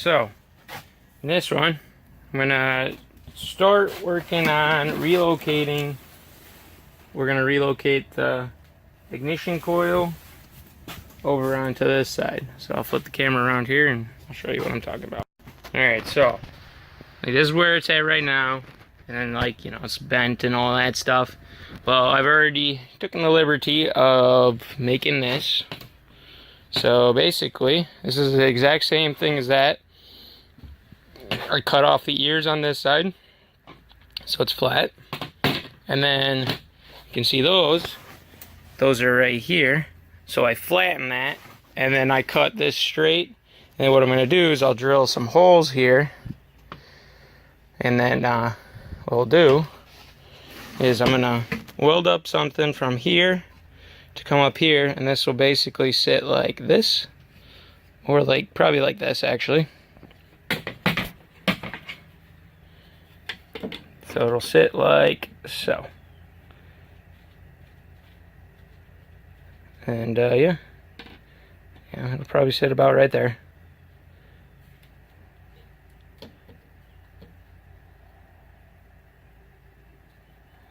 So in this one, I'm gonna start working on relocating. We're gonna relocate the ignition coil over onto this side. So I'll flip the camera around here and I'll show you what I'm talking about. Alright, so like, this is where it's at right now. And then, like, you know, it's bent and all that stuff. Well, I've already taken the liberty of making this. So basically, this is the exact same thing as that. I cut off the ears on this side, so it's flat. And then you can see those are right here. So I flatten that, and then I cut this straight. And what I'm going to do is I'll drill some holes here. And then what I'll do is I'm going to weld up something from here to come up here. And this will basically sit like this. Or like probably like this, actually. So it'll sit like so. And yeah, it'll probably sit about right there.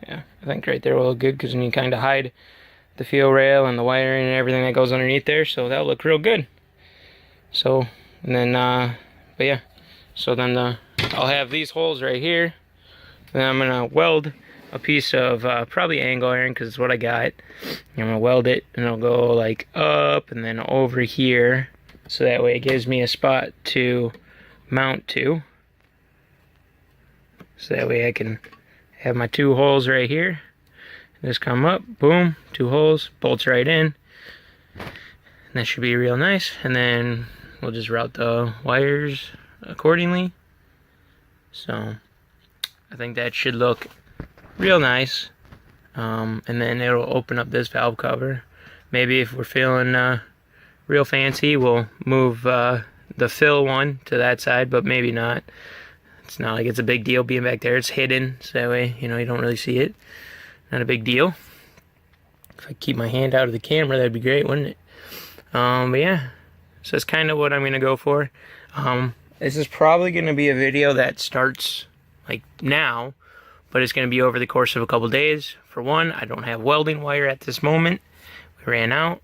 Yeah, I think right there will look good because then you kind of hide the fuel rail and the wiring and everything that goes underneath there, so that'll look real good. So, and then, but yeah, so then I'll have these holes right here. Then I'm gonna weld a piece of probably angle iron because it's what I got. I'm gonna weld it and it'll go like up and then over here, so that way it gives me a spot to mount to. So that way I can have my two holes right here. Just come up, boom, two holes, bolts right in. And that should be real nice. And then we'll just route the wires accordingly. So I think that should look real nice. And then it'll open up this valve cover. Maybe if we're feeling real fancy, we'll move the fill one to that side, but maybe not. It's not like it's a big deal being back there. It's hidden, so that way, you know, you don't really see it. Not a big deal. If I keep my hand out of the camera, that'd be great, wouldn't it? But yeah, so that's kind of what I'm gonna go for. This is probably gonna be a video that starts like now, but it's gonna be over the course of a couple days. For one, I don't have welding wire at this moment. We ran out.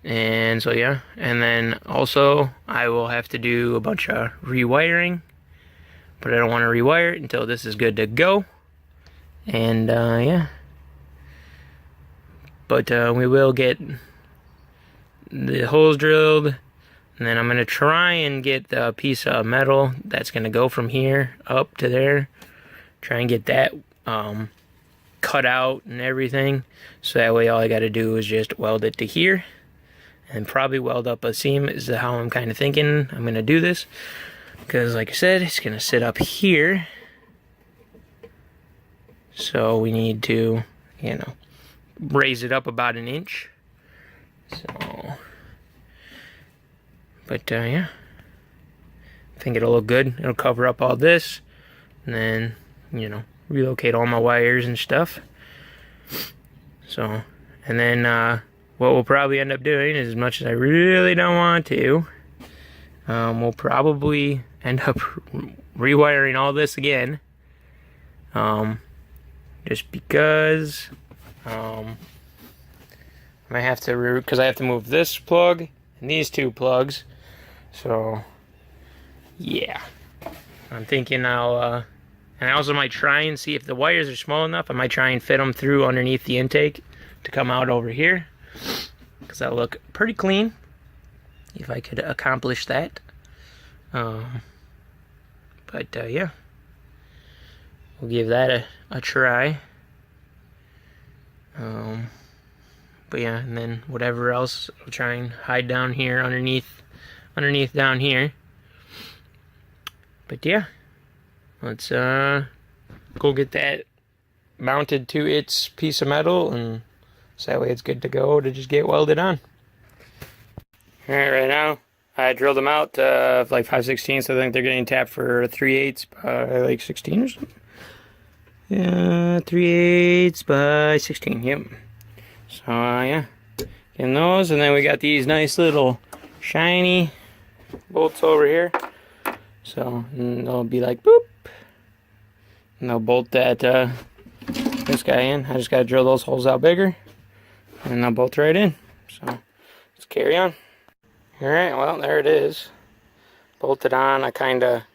And so yeah, and then also I will have to do a bunch of rewiring. But I don't want to rewire it until this is good to go. And yeah. But we will get the holes drilled. And then I'm going to try and get the piece of metal that's going to go from here up to there. Try and get that cut out and everything. So that way all I got to do is just weld it to here. And probably weld up a seam is how I'm kind of thinking I'm going to do this. Because, like I said, it's going to sit up here. So we need to, you know, raise it up about an inch. So, but, yeah. I think it'll look good. It'll cover up all this. And then, you know, relocate all my wires and stuff. So, and then, what we'll probably end up doing is, as much as I really don't want to, we'll probably end up rewiring all this again. Just because I might have to, because I have to move this plug and these two plugs. So yeah, I'm thinking I'll and I also might try and see if the wires are small enough. I might try and fit them through underneath the intake to come out over here, because that'll look pretty clean if I could accomplish that. But yeah, we'll give that a try. But yeah, and then whatever else, I'll try and hide down here underneath down here. But yeah, let's go get that mounted to its piece of metal, and so that way it's good to go to just get welded on. Alright, right now I drilled them out like 5/16, so I think they're getting tapped for 3/8 by like 16 or something. Yeah, 3/8 by 16, yep. So yeah, getting those, and then we got these nice little shiny bolts over here. So, and they'll be like, boop. And they'll bolt that, this guy in. I just gotta drill those holes out bigger. And they'll bolt right in. So, let's carry on. Alright, well, there it is. Bolted on. I kinda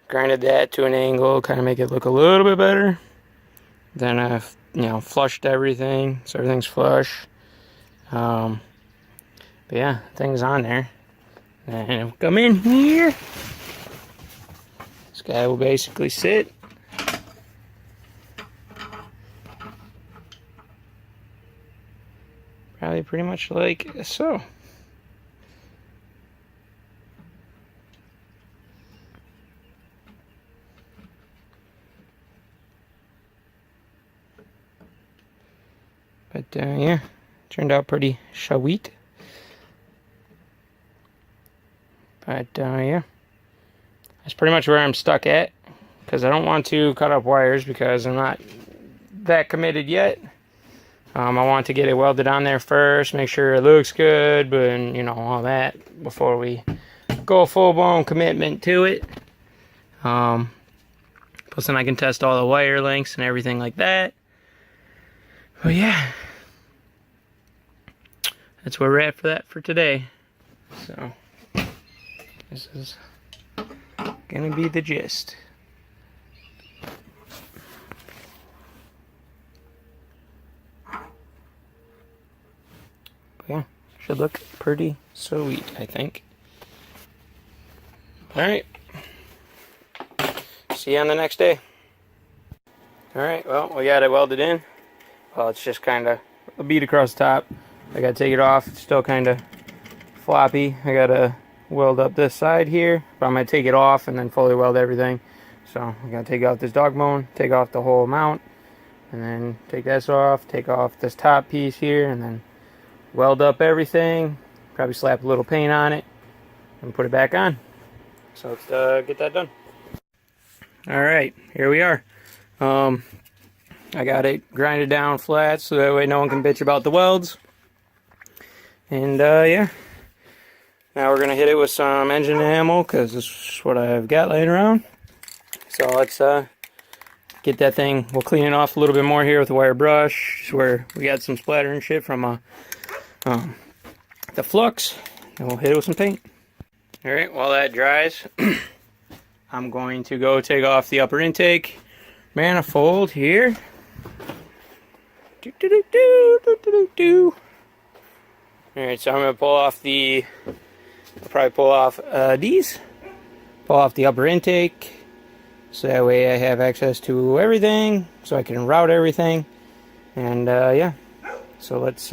grinded that to an angle, kind of make it look a little bit better. Then I, you know, flushed everything, so everything's flush. But yeah, things on there. And it'll come in here. This guy will basically sit. Probably pretty much like so. But yeah, turned out pretty sweet. But yeah, that's pretty much where I'm stuck at, because I don't want to cut up wires because I'm not that committed yet. I want to get it welded on there first, make sure it looks good, but you know, all that before we go full-blown commitment to it. Plus then I can test all the wire lengths and everything like that. But yeah, that's where we're at for that for today. So this is gonna be the gist. But yeah, should look pretty sweet, I think. Alright, see you on the next day. Alright, well, we got it welded in. Well, it's just kind of a bead across the top. I gotta take it off. It's still kind of floppy. I gotta weld up this side here, but I'm gonna take it off and then fully weld everything. So I'm gonna take out this dog bone, take off the whole mount, and then take this off, take off this top piece here, and then weld up everything. Probably slap a little paint on it and put it back on. So let's get that done. Alright, here we are. I got it grinded down flat so that way no one can bitch about the welds. And yeah, now we're gonna hit it with some engine ammo because this is what I've got laying around. So let's get that thing. We'll clean it off a little bit more here with a wire brush where we got some splatter and shit from the flux, and we'll hit it with some paint. Alright, while that dries, I'm going to go take off the upper intake manifold here. Alright, so I'm going to pull off the, I'll probably pull off these, pull off the upper intake, so that way I have access to everything, so I can route everything, and yeah, so let's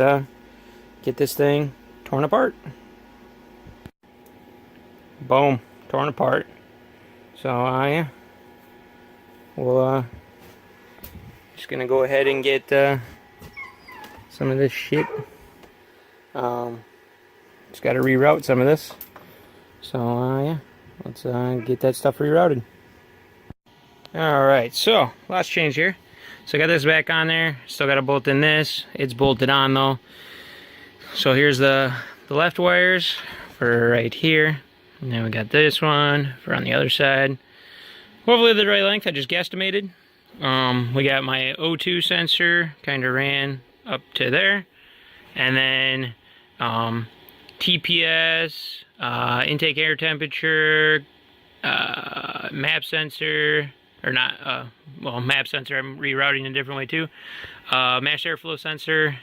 get this thing torn apart. Boom, torn apart. So yeah, we'll just gonna go ahead and get some of this shit. Just got to reroute some of this. So yeah, let's get that stuff rerouted. Alright, so last change here. So I got this back on there. Still got a bolt in this. It's bolted on though. So here's the left wires for right here. And then we got this one for on the other side. Hopefully the right length. I just guesstimated. We got my O2 sensor kind of ran up to there. And then TPS, intake air temperature, map sensor, or not, well, map sensor, I'm rerouting a different way too. Mass airflow sensor,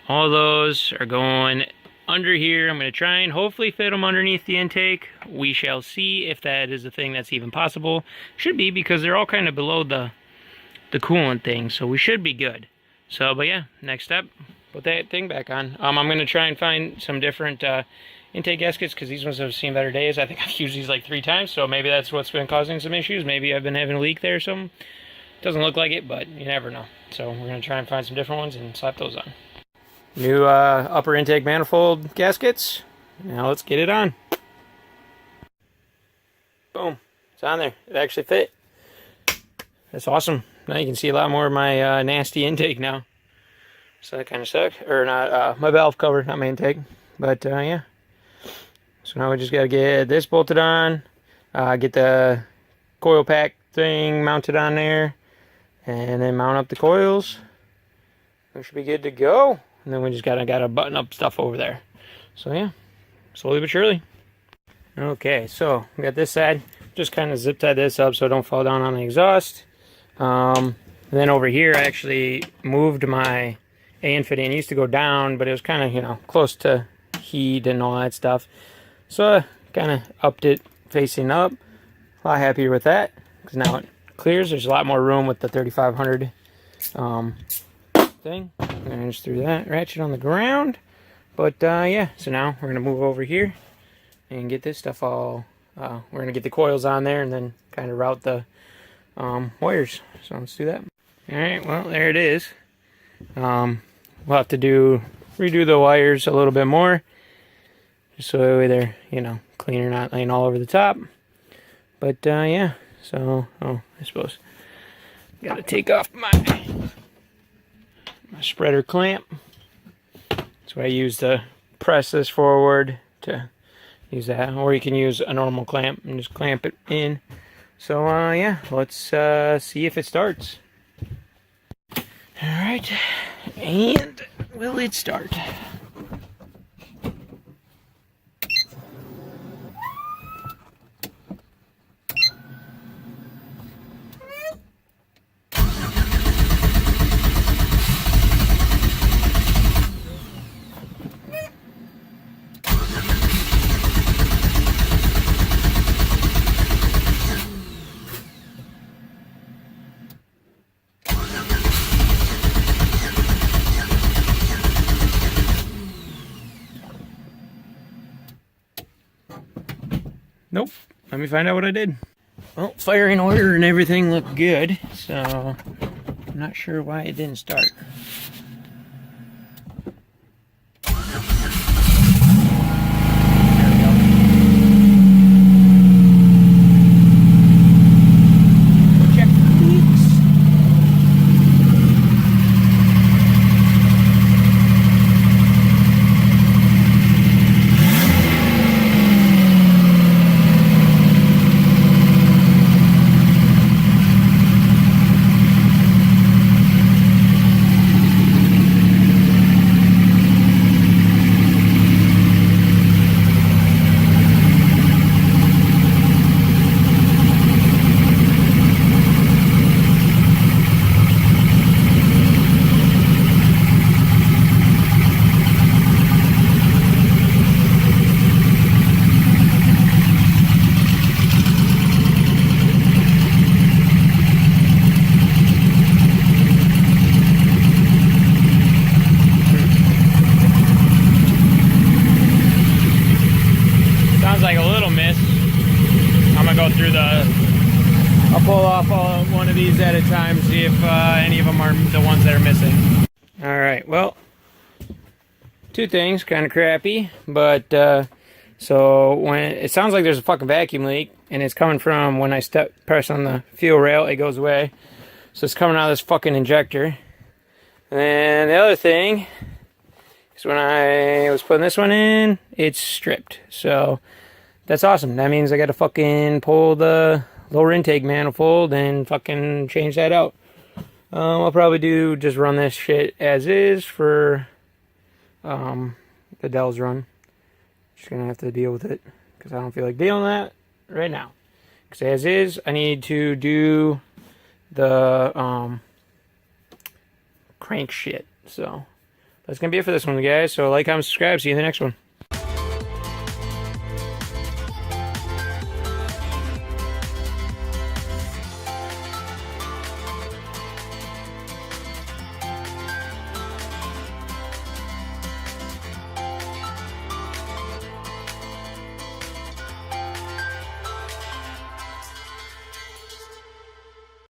all those are going under here. I'm going to try and hopefully fit them underneath the intake. We shall see if that is a thing that's even possible. Should be, because they're all kind of below the coolant thing, so we should be good. So, but yeah, next step, put that thing back on. I'm going to try and find some different intake gaskets, because these ones have seen better days. I think I've used these like 3 times, so maybe that's what's been causing some issues. Maybe I've been having a leak there or something. Doesn't look like it, but you never know. So we're going to try and find some different ones and slap those on. New upper intake manifold gaskets. Now let's get it on. Boom. It's on there. It actually fit. That's awesome. Now you can see a lot more of my nasty intake now. So that kind of sucked. Or not, my valve cover, not my intake. But yeah. So now we just got to get this bolted on. get the coil pack thing mounted on there, and then mount up the coils. We should be good to go. And then we just gotta button up stuff over there. So yeah, slowly but surely. Okay, so we got this side. Just kind of zip tie this up so it don't fall down on the exhaust. And then over here, I actually moved my AN fit in. It used to go down, but it was kind of, you know, close to heat and all that stuff. So I kind of upped it facing up. A lot happier with that because now it clears. There's a lot more room with the 3500 thing. And just threw that ratchet on the ground. But yeah, so now we're gonna move over here and get this stuff all. We're gonna get the coils on there and then kind of route the wires. So let's do that. All right, well there it is. We'll have to redo the wires a little bit more, just so they're, you know, cleaner, not laying all over the top. But yeah, so I suppose gotta take off my spreader clamp. That's what I use to press this forward, to use that, or you can use a normal clamp and just clamp it in. So yeah, let's see if it starts. All right, and will it start? Nope. Let me find out what I did. Well, firing order and everything looked good, so I'm not sure why it didn't start. I'll pull off one of these at a time, see if any of them are the ones that are missing. Alright, well, two things, kind of crappy, but so when it sounds like there's a fucking vacuum leak, and it's coming from when I press on the fuel rail, it goes away. So it's coming out of this fucking injector. And the other thing is when I was putting this one in, it's stripped. So that's awesome. That means I got to fucking pull the lower intake manifold and fucking change that out. I'll probably just run this shit as is for the Dell's run. Just gonna have to deal with it because I don't feel like dealing with that right now. Because as is, I need to do the crank shit. So that's gonna be it for this one, guys. So like, comment, subscribe. See you in the next one.